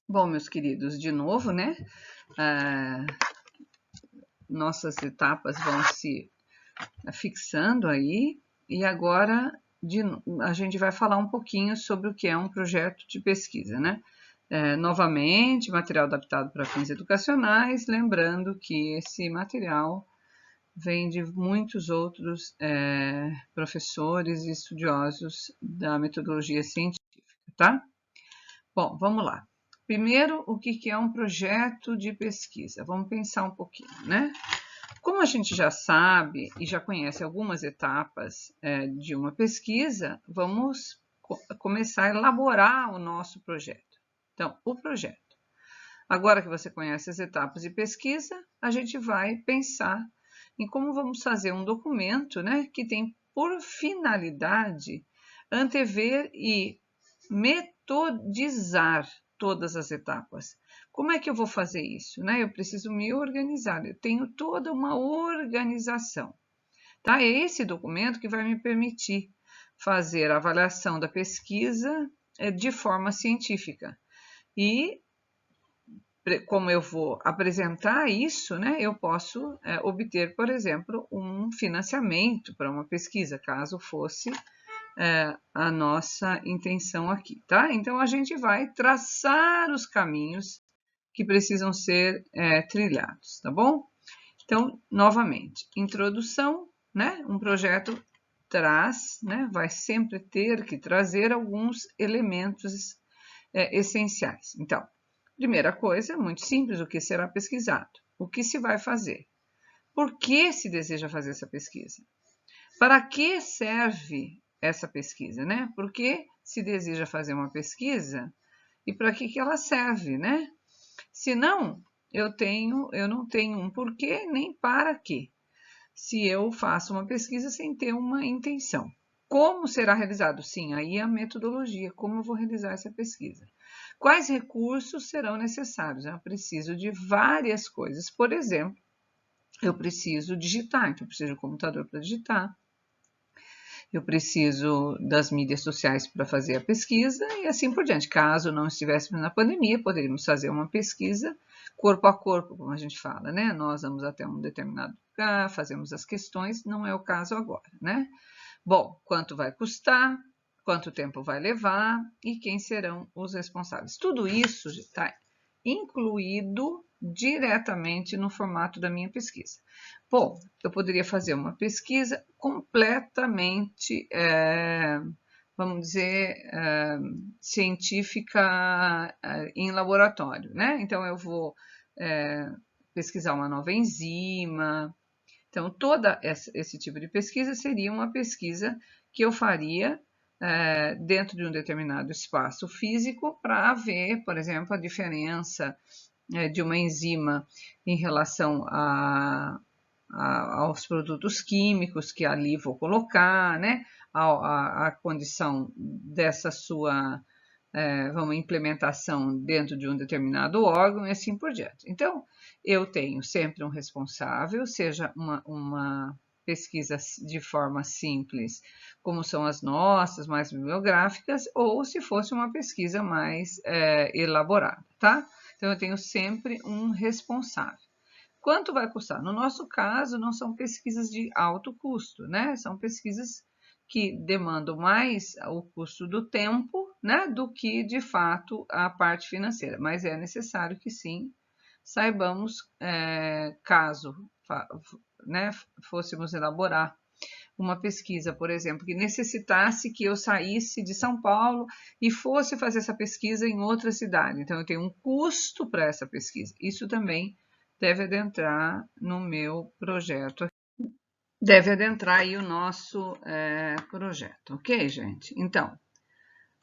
Bom, meus queridos, de novo, né? Nossas etapas vão se fixando aí e agora a gente vai falar um pouquinho sobre o que é um projeto de pesquisa, né? Novamente, material adaptado para fins educacionais, lembrando que esse material vem de muitos outros professores e estudiosos da metodologia científica, tá? Bom, vamos lá. Primeiro, o que é um projeto de pesquisa? Vamos pensar um pouquinho, né? Como a gente já sabe e já conhece algumas etapas de uma pesquisa, vamos começar a elaborar o nosso projeto. Então, o projeto. Agora que você conhece as etapas de pesquisa, a gente vai pensar em como vamos fazer um documento, né, que tem por finalidade antever e metodizar todas as etapas. Como é que eu vou fazer isso? Né? Eu preciso me organizar, eu tenho toda uma organização. Tá? É esse documento que vai me permitir fazer a avaliação da pesquisa de forma científica. E como eu vou apresentar isso, né, eu posso obter, por exemplo, um financiamento para uma pesquisa, caso fosse a nossa intenção aqui, tá? Então, a gente vai traçar os caminhos que precisam ser trilhados, tá bom? Então, novamente, introdução, né? Um projeto traz, né? Vai sempre ter que trazer alguns elementos essenciais. Então, primeira coisa, muito simples, o que será pesquisado? O que se vai fazer? Por que se deseja fazer essa pesquisa? Para que serve essa pesquisa, né? Por que se deseja fazer uma pesquisa e para que ela serve, né? Se não, eu não tenho um porquê nem para quê. Se eu faço uma pesquisa sem ter uma intenção. Como será realizado? Sim, aí a metodologia, como eu vou realizar essa pesquisa. Quais recursos serão necessários? Eu preciso de várias coisas. Por exemplo, eu preciso digitar, então eu preciso de um computador para digitar. Eu preciso das mídias sociais para fazer a pesquisa e assim por diante. Caso não estivéssemos na pandemia, poderíamos fazer uma pesquisa corpo a corpo, como a gente fala, né? Nós vamos até um determinado lugar, fazemos as questões, não é o caso agora, né? Bom, quanto vai custar, quanto tempo vai levar e quem serão os responsáveis. Tudo isso está incluído diretamente no formato da minha pesquisa. Bom, eu poderia fazer uma pesquisa completamente, vamos dizer, científica em laboratório, né? Então, eu vou pesquisar uma nova enzima. Então, todo esse tipo de pesquisa seria uma pesquisa que eu faria dentro de um determinado espaço físico para ver, por exemplo, a diferença de uma enzima em relação aos produtos químicos que ali vou colocar, né? A condição dessa sua implementação dentro de um determinado órgão e assim por diante. Então, eu tenho sempre um responsável, seja uma pesquisa de forma simples, como são as nossas, mais bibliográficas, ou se fosse uma pesquisa mais elaborada, tá? Então, eu tenho sempre um responsável. Quanto vai custar? No nosso caso, não são pesquisas de alto custo, né? São pesquisas que demandam mais o custo do tempo, né, do que de fato a parte financeira. Mas é necessário que sim saibamos, caso né, fôssemos elaborar uma pesquisa, por exemplo, que necessitasse que eu saísse de São Paulo e fosse fazer essa pesquisa em outra cidade. Então, eu tenho um custo para essa pesquisa. Isso também deve adentrar no meu projeto. Deve adentrar aí o nosso projeto, ok, gente? Então,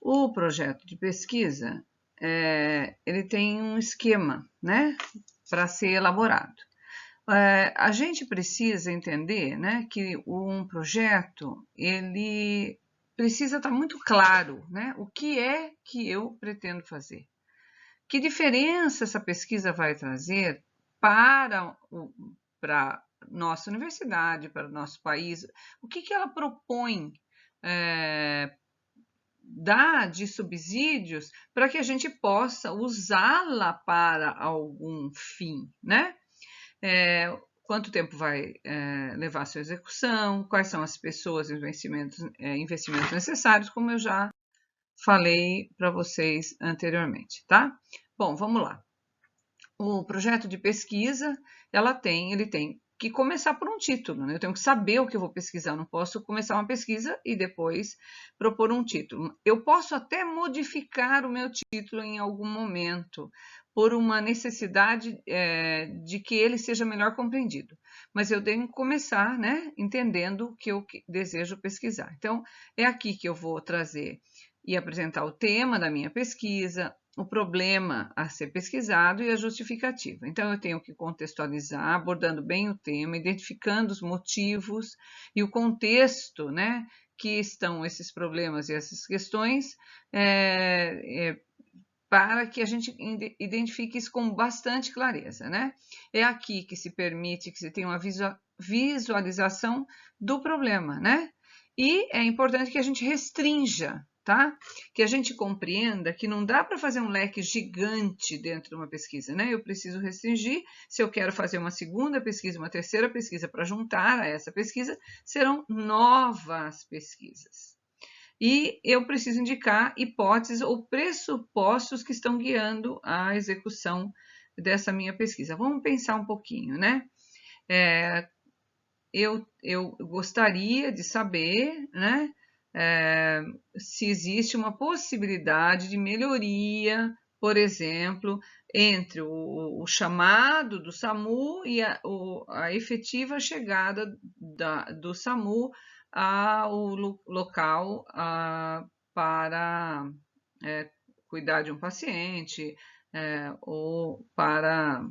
o projeto de pesquisa, ele tem um esquema, né, para ser elaborado. A gente precisa entender, né, que um projeto, ele precisa estar muito claro, né, o que é que eu pretendo fazer. Que diferença essa pesquisa vai trazer para nossa universidade, para o nosso país? O que ela propõe dá de subsídios para que a gente possa usá-la para algum fim, né? Quanto tempo vai levar a sua execução, quais são as pessoas e investimentos necessários, como eu já falei para vocês anteriormente, tá? Bom, vamos lá. O projeto de pesquisa, ele tem que começar por um título, né? Eu tenho que saber o que eu vou pesquisar, eu não posso começar uma pesquisa e depois propor um título. Eu posso até modificar o meu título em algum momento, por uma necessidade de que ele seja melhor compreendido. Mas eu tenho que começar, né, entendendo o que eu desejo pesquisar. Então, é aqui que eu vou trazer e apresentar o tema da minha pesquisa, o problema a ser pesquisado e a justificativa. Então, eu tenho que contextualizar, abordando bem o tema, identificando os motivos e o contexto, né, que estão esses problemas e essas questões, para que a gente identifique isso com bastante clareza, né? É aqui que se permite que se tenha uma visualização do problema, né? E é importante que a gente restrinja, tá? Que a gente compreenda que não dá para fazer um leque gigante dentro de uma pesquisa, né? Eu preciso restringir. Se eu quero fazer uma segunda pesquisa, uma terceira pesquisa para juntar a essa pesquisa, serão novas pesquisas. E eu preciso indicar hipóteses ou pressupostos que estão guiando a execução dessa minha pesquisa. Vamos pensar um pouquinho, né? Eu gostaria de saber, né, se existe uma possibilidade de melhoria, por exemplo, entre o chamado do SAMU e a efetiva chegada do SAMU ao local para cuidar de um paciente ou para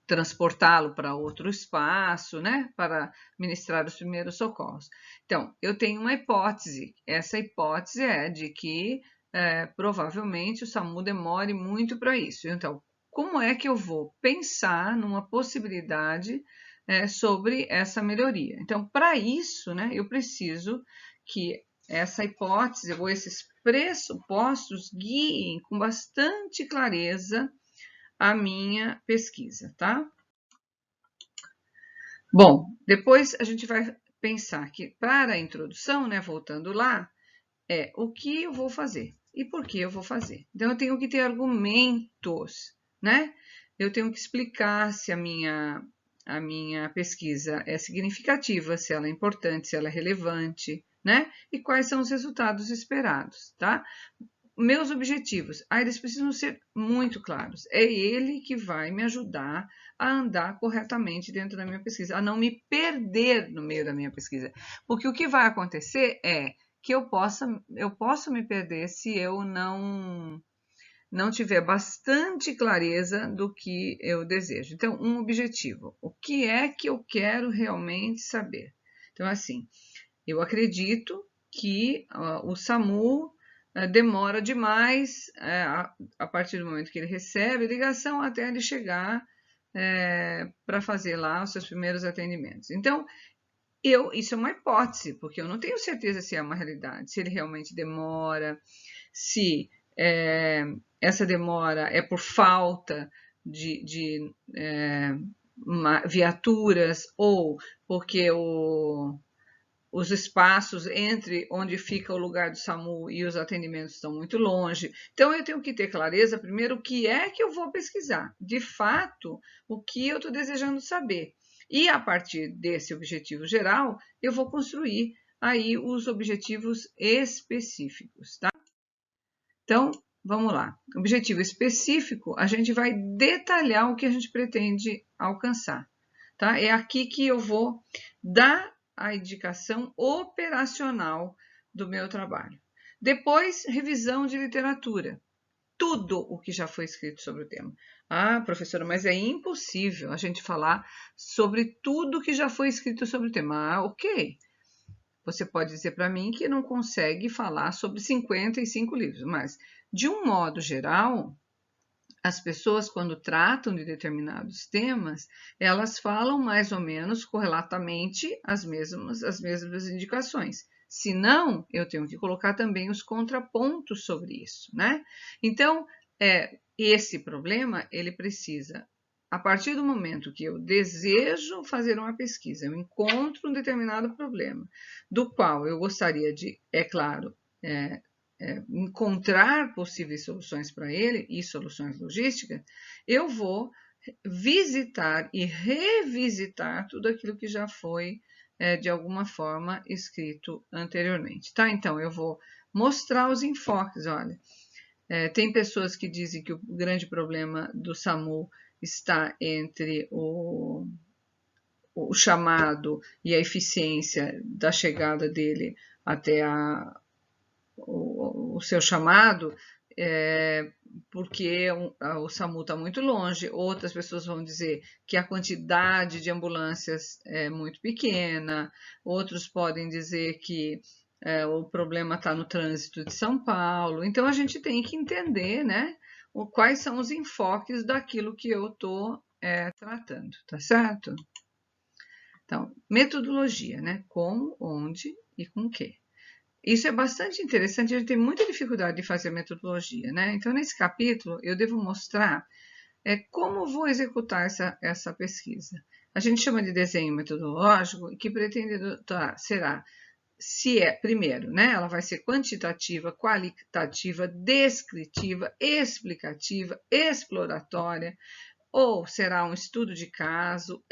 transportá-lo para outro espaço, né, para ministrar os primeiros socorros. Então, eu tenho uma hipótese. Essa hipótese é de que provavelmente o SAMU demore muito para isso. Então, como é que eu vou pensar numa possibilidade sobre essa melhoria? Então, para isso, né, eu preciso que essa hipótese ou esses pressupostos guiem com bastante clareza a minha pesquisa, tá? Bom, depois a gente vai pensar que para a introdução, né, voltando lá, o que eu vou fazer e por que eu vou fazer. Então, eu tenho que ter argumentos, né? Eu tenho que explicar se a minha pesquisa é significativa, se ela é importante, se ela é relevante, né? E quais são os resultados esperados, tá? Meus objetivos, eles precisam ser muito claros. É ele que vai me ajudar a andar corretamente dentro da minha pesquisa, a não me perder no meio da minha pesquisa. Porque o que vai acontecer é que eu posso me perder se eu não tiver bastante clareza do que eu desejo. Então, um objetivo. O que é que eu quero realmente saber? Então, assim, eu acredito que o SAMU demora demais a partir do momento que ele recebe ligação até ele chegar para fazer lá os seus primeiros atendimentos. Então, isso é uma hipótese, porque eu não tenho certeza se é uma realidade, se ele realmente demora, se essa demora é por falta de viaturas ou porque os espaços entre onde fica o lugar do SAMU e os atendimentos estão muito longe. Então, eu tenho que ter clareza, primeiro, o que é que eu vou pesquisar. De fato, o que eu estou desejando saber. E, a partir desse objetivo geral, eu vou construir aí os objetivos específicos, tá? Então, vamos lá. Objetivo específico, a gente vai detalhar o que a gente pretende alcançar, tá? É aqui que eu vou dar a indicação operacional do meu trabalho. Depois, revisão de literatura. Tudo o que já foi escrito sobre o tema. Ah, professora, mas é impossível a gente falar sobre tudo que já foi escrito sobre o tema. Ah, ok. Você pode dizer para mim que não consegue falar sobre 55 livros, mas, de um modo geral, as pessoas, quando tratam de determinados temas, elas falam mais ou menos correlatamente as mesmas indicações. Se não, eu tenho que colocar também os contrapontos sobre isso, né? Então, esse problema, ele precisa, a partir do momento que eu desejo fazer uma pesquisa, eu encontro um determinado problema, do qual eu gostaria de, é claro, encontrar possíveis soluções para ele e soluções logísticas, eu vou visitar e revisitar tudo aquilo que já foi, de alguma forma, escrito anteriormente, tá? Então, eu vou mostrar os enfoques, olha. Tem pessoas que dizem que o grande problema do SAMU está entre o chamado e a eficiência da chegada dele até o seu chamado, porque o SAMU está muito longe. Outras pessoas vão dizer que a quantidade de ambulâncias é muito pequena, outros podem dizer que o problema está no trânsito de São Paulo. Então, a gente tem que entender, né, quais são os enfoques daquilo que eu estou tratando, tá certo? Então, metodologia, né? Como, onde e com que. Isso é bastante interessante, a gente tem muita dificuldade de fazer metodologia, né? Então, nesse capítulo, eu devo mostrar como vou executar essa pesquisa. A gente chama de desenho metodológico, que pretende será, primeiro, né? Ela vai ser quantitativa, qualitativa, descritiva, explicativa, exploratória, ou será um estudo de caso,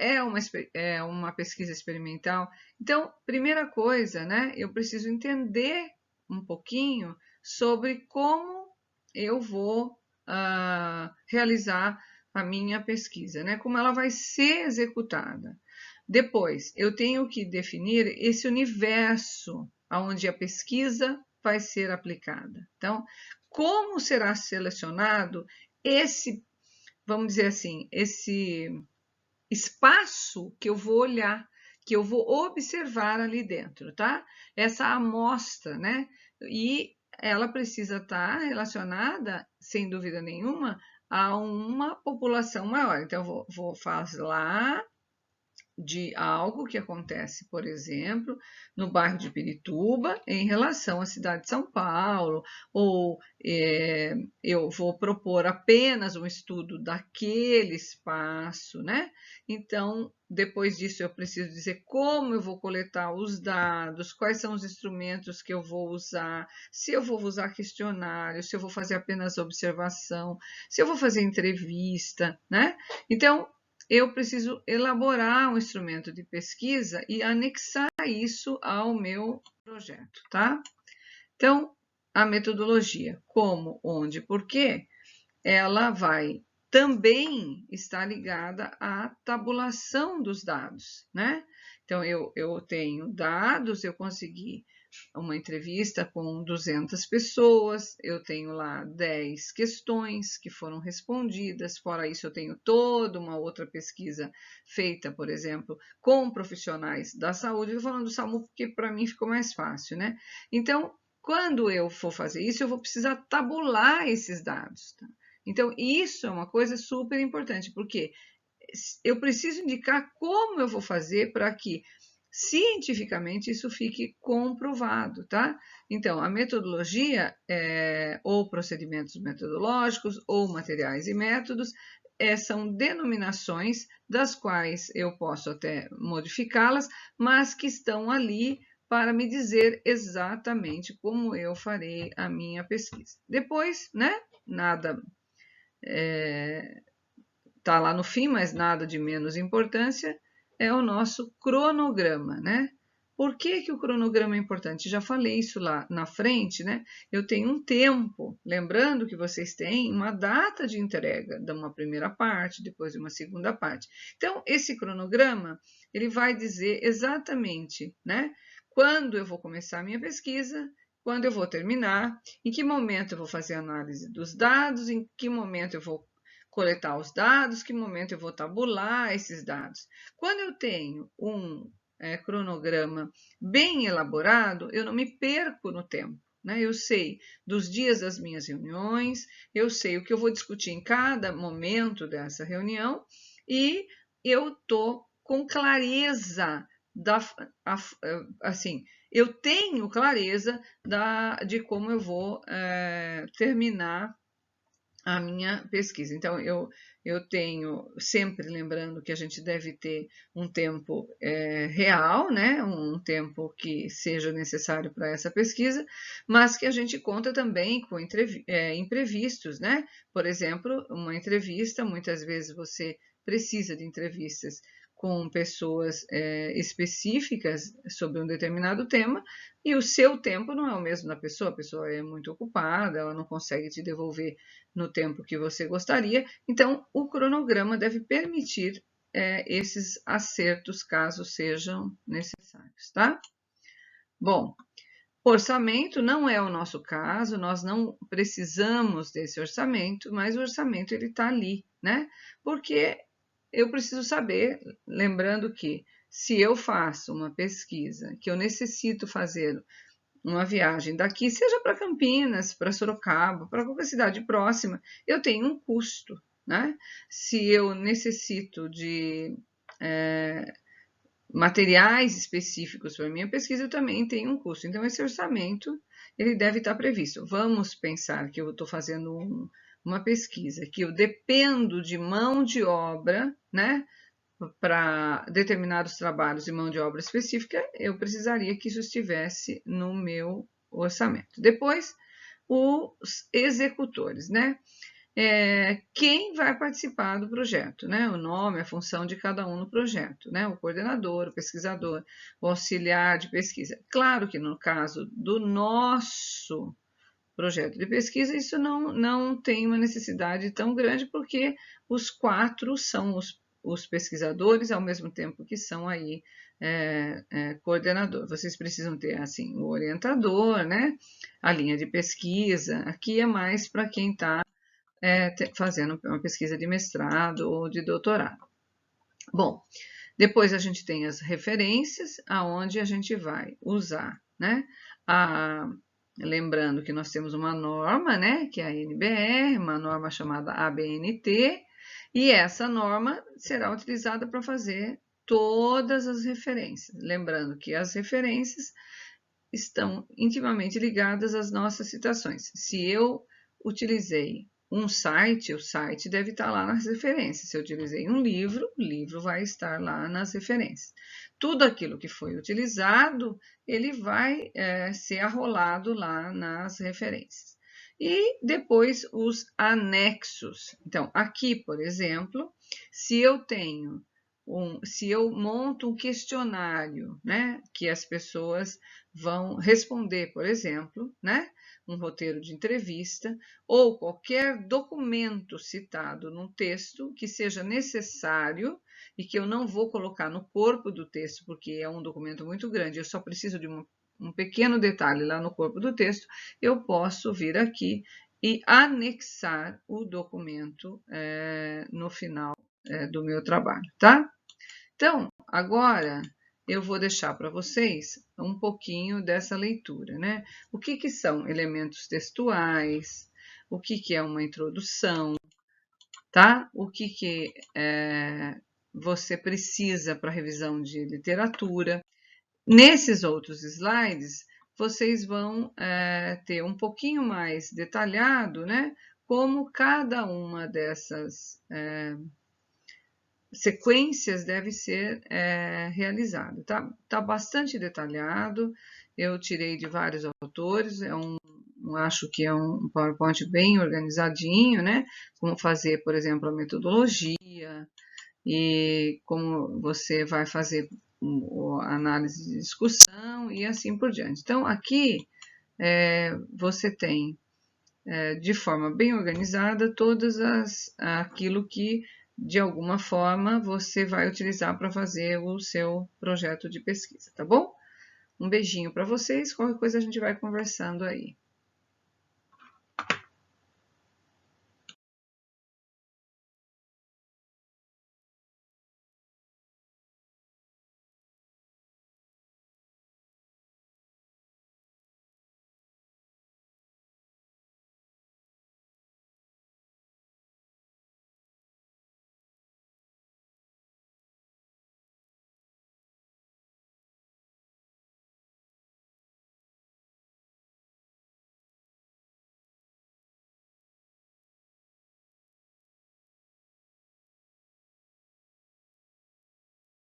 uma pesquisa experimental. Então, primeira coisa, né, eu preciso entender um pouquinho sobre como eu vou realizar a minha pesquisa, né, como ela vai ser executada. Depois, eu tenho que definir esse universo onde a pesquisa vai ser aplicada. Então, como será selecionado esse, vamos dizer assim, esse espaço que eu vou olhar, que eu vou observar ali dentro, tá? Essa amostra, né? E ela precisa estar relacionada, sem dúvida nenhuma, a uma população maior. Então, eu vou falar de algo que acontece, por exemplo, no bairro de Pirituba, em relação à cidade de São Paulo, ou eu vou propor apenas um estudo daquele espaço, né? Então, depois disso, eu preciso dizer como eu vou coletar os dados, quais são os instrumentos que eu vou usar, se eu vou usar questionário, se eu vou fazer apenas observação, se eu vou fazer entrevista, né? Então, eu preciso elaborar um instrumento de pesquisa e anexar isso ao meu projeto, tá? Então, a metodologia, como, onde, porquê, ela vai também estar ligada à tabulação dos dados, né? Então, eu tenho dados, eu consegui uma entrevista com 200 pessoas, eu tenho lá 10 questões que foram respondidas, fora isso eu tenho toda uma outra pesquisa feita, por exemplo, com profissionais da saúde, eu falando do SAMU porque para mim ficou mais fácil, né? Então, quando eu for fazer isso, eu vou precisar tabular esses dados, tá? Então, isso é uma coisa super importante, porque eu preciso indicar como eu vou fazer para que cientificamente isso fique comprovado, tá? Então, a metodologia, ou procedimentos metodológicos, ou materiais e métodos, são denominações das quais eu posso até modificá-las, mas que estão ali para me dizer exatamente como eu farei a minha pesquisa. Depois, né, nada está lá no fim, mas nada de menos importância, é o nosso cronograma, né? Por que o cronograma é importante? Já falei isso lá na frente, né? Eu tenho um tempo, lembrando que vocês têm uma data de entrega de uma primeira parte, depois de uma segunda parte. Então, esse cronograma, ele vai dizer exatamente, né? Quando eu vou começar a minha pesquisa, quando eu vou terminar, em que momento eu vou fazer a análise dos dados, em que momento eu vou coletar os dados, que momento eu vou tabular esses dados. Quando eu tenho um cronograma bem elaborado, eu não me perco no tempo, né? Eu sei dos dias das minhas reuniões, eu sei o que eu vou discutir em cada momento dessa reunião e eu estou com clareza assim, eu tenho clareza de como eu vou terminar a minha pesquisa. Então, eu tenho sempre lembrando que a gente deve ter um tempo real, né? Um tempo que seja necessário para essa pesquisa, mas que a gente conta também com imprevistos, né? Por exemplo, uma entrevista, muitas vezes você precisa de entrevistas com pessoas específicas sobre um determinado tema, e o seu tempo não é o mesmo da pessoa, a pessoa é muito ocupada, ela não consegue te devolver no tempo que você gostaria, então o cronograma deve permitir esses acertos, caso sejam necessários, tá? Bom, orçamento não é o nosso caso, nós não precisamos desse orçamento, mas o orçamento ele está ali, né? Porque eu preciso saber, lembrando que se eu faço uma pesquisa que eu necessito fazer uma viagem daqui, seja para Campinas, para Sorocaba, para qualquer cidade próxima, eu tenho um custo, né? Se eu necessito de materiais específicos para minha pesquisa, eu também tenho um custo. Então, esse orçamento, ele deve estar previsto. Vamos pensar que eu estou fazendo uma pesquisa, que eu dependo de mão de obra, né? Para determinados trabalhos de mão de obra específica, eu precisaria que isso estivesse no meu orçamento. Depois, os executores, né? Quem vai participar do projeto, né? O nome, a função de cada um no projeto, né? O coordenador, o pesquisador, o auxiliar de pesquisa. Claro que no caso do nosso projeto de pesquisa, isso não tem uma necessidade tão grande, porque os 4 são os pesquisadores, ao mesmo tempo que são aí coordenador. Vocês precisam ter, assim, o orientador, né? A linha de pesquisa. Aqui é mais para quem está fazendo uma pesquisa de mestrado ou de doutorado. Bom, depois a gente tem as referências, aonde a gente vai usar, né? Lembrando que nós temos uma norma, né, que é a NBR, uma norma chamada ABNT, e essa norma será utilizada para fazer todas as referências. Lembrando que as referências estão intimamente ligadas às nossas citações. Se eu utilizei um site, o site deve estar lá nas referências. Se eu utilizei um livro, o livro vai estar lá nas referências. Tudo aquilo que foi utilizado, ele vai ser arrolado lá nas referências. E depois os anexos. Então, aqui, por exemplo, se eu monto um questionário, né, que as pessoas vão responder, por exemplo, né, um roteiro de entrevista ou qualquer documento citado num texto que seja necessário e que eu não vou colocar no corpo do texto, porque é um documento muito grande, eu só preciso de um pequeno detalhe lá no corpo do texto, eu posso vir aqui e anexar o documento no final do meu trabalho, tá? Então, agora eu vou deixar para vocês um pouquinho dessa leitura, né? O que são elementos textuais, o que é uma introdução, tá? O que você precisa para revisão de literatura. Nesses outros slides, vocês vão ter um pouquinho mais detalhado, né? Como cada uma dessas sequências deve ser realizada. Tá bastante detalhado, eu tirei de vários autores, acho que é um PowerPoint bem organizadinho, né? Como fazer, por exemplo, a metodologia e como você vai fazer a análise de discussão e assim por diante. Então, aqui você tem de forma bem organizada todas aquilo que de alguma forma você vai utilizar para fazer o seu projeto de pesquisa, tá bom? Um beijinho para vocês, qualquer coisa a gente vai conversando aí.